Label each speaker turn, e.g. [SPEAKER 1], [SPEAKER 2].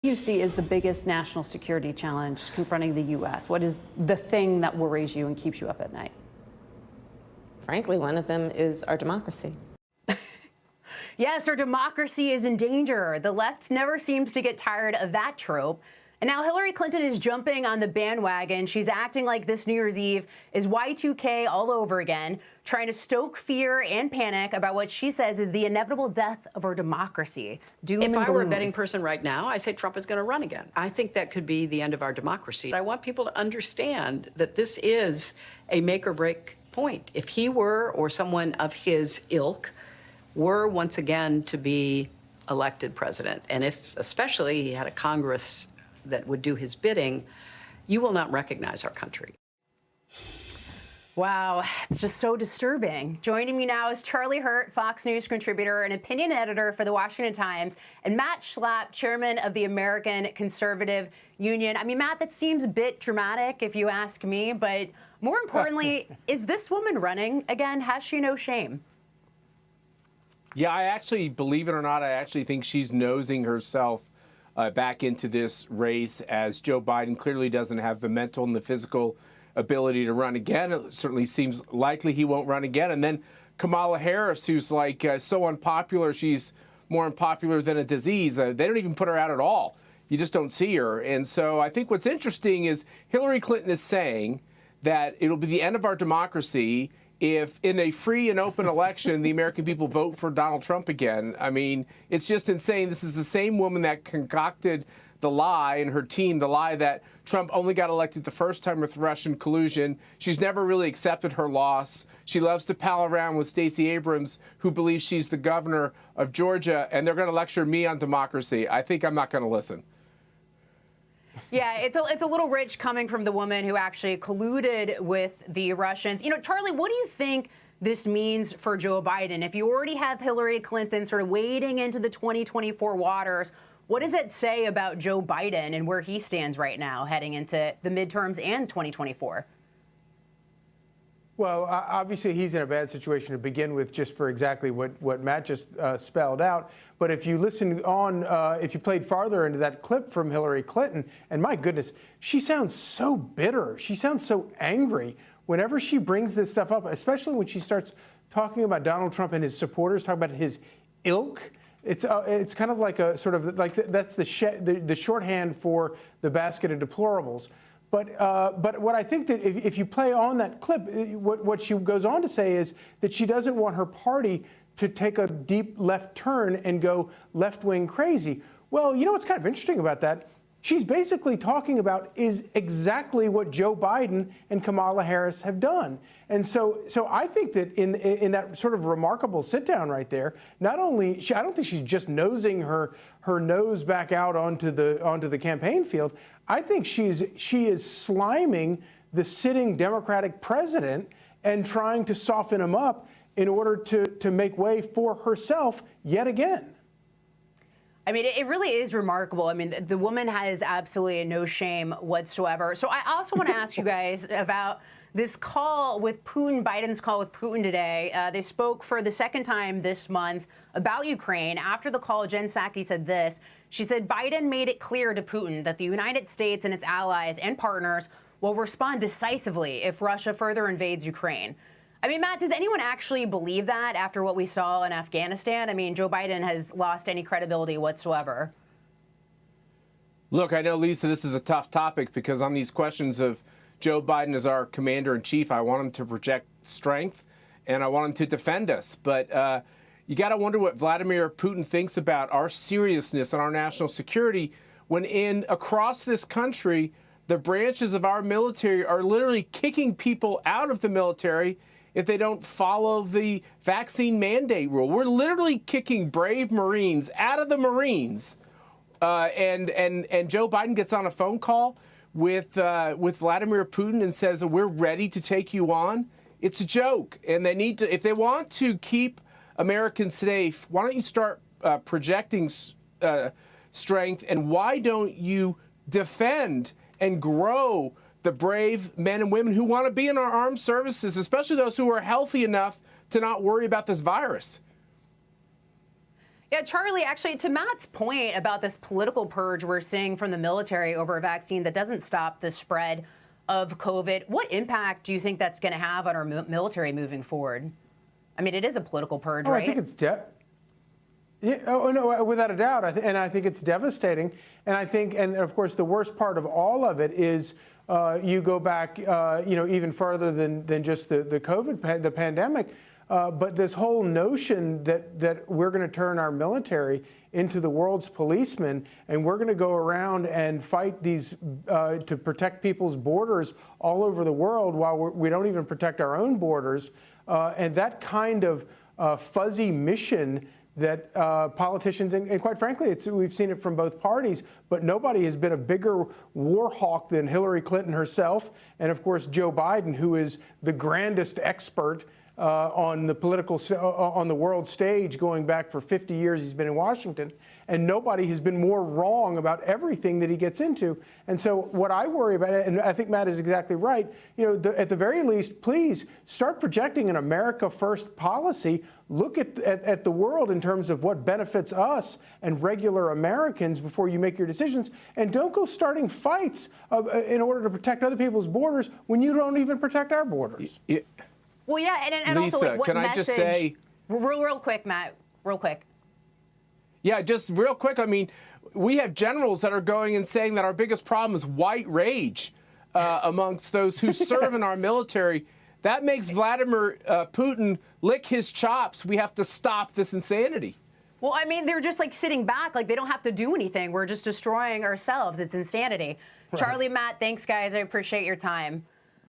[SPEAKER 1] You see is the biggest national security challenge confronting the U.S.? What is the thing that worries you and keeps you up at night?
[SPEAKER 2] Frankly, one of them is our democracy.
[SPEAKER 3] Yes, our democracy is in danger. The left never seems to get tired of that trope. And now Hillary Clinton is jumping on the bandwagon. She's acting like this New Year's Eve is Y2K all over again, trying to stoke fear and panic about what she says is the inevitable death of our democracy. Doom and
[SPEAKER 4] If I were a
[SPEAKER 3] gloom.
[SPEAKER 4] betting person right now, I say Trump is going to run again. I think that could be the end of our democracy. I want people to understand that this is a make or break point. If he were, or someone of his ilk, were once again to be elected president, and if especially he had a Congress that would do his bidding, you will not recognize our country.
[SPEAKER 3] Wow, it's just so disturbing. Joining me now is Charlie Hurt, Fox News contributor and opinion editor for The Washington Times, and Matt Schlapp, chairman of the American Conservative Union. I mean, Matt, that seems a bit dramatic if you ask me, but more importantly, is this woman running again? Has she no shame?
[SPEAKER 5] Yeah, I actually, believe it or not, I actually think she's nosing herself back into this race, as Joe Biden clearly doesn't have the mental and the physical ability to run again. It certainly seems likely he won't run again. And then Kamala Harris, who's like so unpopular, she's more unpopular than a disease. They don't even put her out at all. You just don't see her. And so I think what's interesting is Hillary Clinton is saying that it'll be the end of our democracy if in a free and open election, the American people vote for Donald Trump again. I mean, it's just insane. This is the same woman that concocted the lie, and her team, the lie that Trump only got elected the first time with Russian collusion. She's never really accepted her loss. She loves to pal around with Stacey Abrams, who believes she's the governor of Georgia, and they're going to lecture me on democracy. I think I'm not going to listen.
[SPEAKER 3] Yeah, it's a little rich coming from the woman who actually colluded with the Russians. You know, Charlie, what do you think this means for Joe Biden? If you already have Hillary Clinton sort of wading into the 2024 waters, what does it say about Joe Biden and where he stands right now heading into the midterms and 2024?
[SPEAKER 6] Well, obviously, he's in a bad situation to begin with, just for exactly what Matt just spelled out. But if you listen on, if you played farther into that clip from Hillary Clinton, and my goodness, she sounds so bitter. She sounds so angry whenever she brings this stuff up, especially when she starts talking about Donald Trump and his supporters, talking about his ilk. It's kind of like a sort of like that's the shorthand for the basket of deplorables. But what I think that if you play on that clip, what she goes on to say is that she doesn't want her party to take a deep left turn and go left-wing crazy. Well, you know what's kind of interesting about that? She's basically talking about is exactly what Joe Biden and Kamala Harris have done. And so I think that in that sort of remarkable sit down right there, not only I don't think she's just nosing her nose back out onto the campaign field. I think she is sliming the sitting Democratic president and trying to soften him up in order to make way for herself yet again.
[SPEAKER 3] I mean, it really is remarkable. I mean, the woman has absolutely no shame whatsoever. So I also want to ask you guys about this call with Putin, Biden's call with Putin today. They spoke for the second time this month about Ukraine. After the call, Jen Psaki said this. She said Biden made it clear to Putin that the United States and its allies and partners will respond decisively if Russia further invades Ukraine. I mean, Matt, does anyone actually believe that after what we saw in Afghanistan? I mean, Joe Biden has lost any credibility whatsoever.
[SPEAKER 5] Look, I know, Lisa, this is a tough topic because on these questions of Joe Biden as our commander-in-chief, I want him to project strength and I want him to defend us. But you got to wonder what Vladimir Putin thinks about our seriousness and our national security when across this country, the branches of our military are literally kicking people out of the military if they don't follow the vaccine mandate rule. We're literally kicking brave Marines out of the Marines. And Joe Biden gets on a phone call with Vladimir Putin and says, we're ready to take you on. It's a joke. And they need to, if they want to keep Americans safe, why don't you start projecting strength? And why don't you defend and grow the brave men and women who want to be in our armed services, especially those who are healthy enough to not worry about this virus?
[SPEAKER 3] Yeah, Charlie, actually, to Matt's point about this political purge we're seeing from the military over a vaccine that doesn't stop the spread of COVID, what impact do you think that's going to have on our military moving forward? I mean, it is a political purge, right?
[SPEAKER 6] I think it's no, without a doubt. I think it's devastating. And I think, and of course, the worst part of all of it is you go back, even further than just the COVID, the pandemic. But this whole notion that we're going to turn our military into the world's policemen, and we're going to go around and fight these to protect people's borders all over the world while we don't even protect our own borders, and that kind of fuzzy mission that politicians, and quite frankly, we've seen it from both parties, but nobody has been a bigger war hawk than Hillary Clinton herself, and of course Joe Biden, who is the grandest expert on the world stage, going back for 50 years. He's been in Washington, and nobody has been more wrong about everything that he gets into. And so what I worry about, and I think Matt is exactly right, at the very least, please start projecting an America First policy. Look at the world in terms of what benefits us and regular Americans before you make your decisions, and don't go starting fights in order to protect other people's borders when you don't even protect our borders.
[SPEAKER 3] Well, yeah, and
[SPEAKER 5] Lisa,
[SPEAKER 3] also, like, what
[SPEAKER 5] can
[SPEAKER 3] message?
[SPEAKER 5] I just say,
[SPEAKER 3] real quick, Matt, real quick.
[SPEAKER 5] Yeah, just real quick. I mean, we have generals that are going and saying that our biggest problem is white rage amongst those who serve in our military. That makes Vladimir Putin lick his chops. We have to stop this insanity.
[SPEAKER 3] Well, I mean, they're just like sitting back, like they don't have to do anything. We're just destroying ourselves. It's insanity. Right. Charlie, Matt, thanks, guys. I appreciate your time.